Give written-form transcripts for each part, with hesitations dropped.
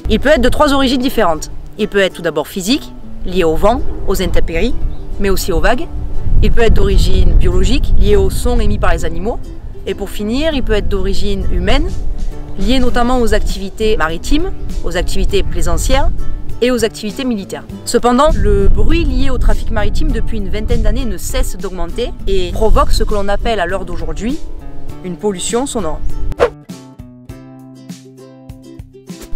Il peut être de 3 origines différentes. Il peut être tout d'abord physique, lié au vent, aux intempéries, mais aussi aux vagues. Il peut être d'origine biologique, lié aux sons émis par les animaux. Et pour finir, il peut être d'origine humaine, lié notamment aux activités maritimes, aux activités plaisancières et aux activités militaires. Cependant, le bruit lié au trafic maritime depuis une vingtaine d'années ne cesse d'augmenter et provoque ce que l'on appelle à l'heure d'aujourd'hui une pollution sonore.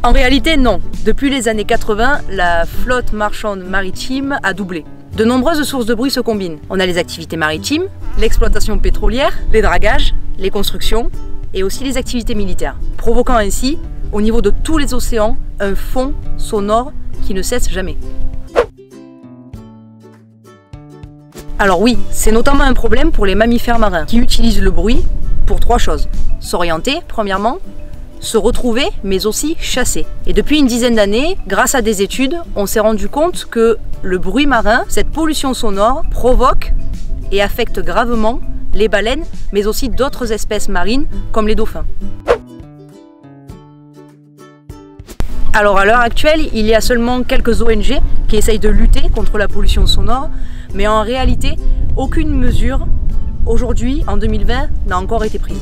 En réalité, non. Depuis les années 80, la flotte marchande maritime a doublé. De nombreuses sources de bruit se combinent. On a les activités maritimes, l'exploitation pétrolière, les dragages, les constructions et aussi les activités militaires, provoquant ainsi, au niveau de tous les océans, un fond sonore qui ne cesse jamais. Alors oui, c'est notamment un problème pour les mammifères marins qui utilisent le bruit pour 3 choses. S'orienter, premièrement, se retrouver, mais aussi chasser. Et depuis une dizaine d'années, grâce à des études, on s'est rendu compte que le bruit marin, cette pollution sonore, provoque et affecte gravement les baleines, mais aussi d'autres espèces marines, comme les dauphins. Alors à l'heure actuelle, il y a seulement quelques ONG qui essayent de lutter contre la pollution sonore, mais en réalité, aucune mesure, aujourd'hui, en 2020, n'a encore été prise.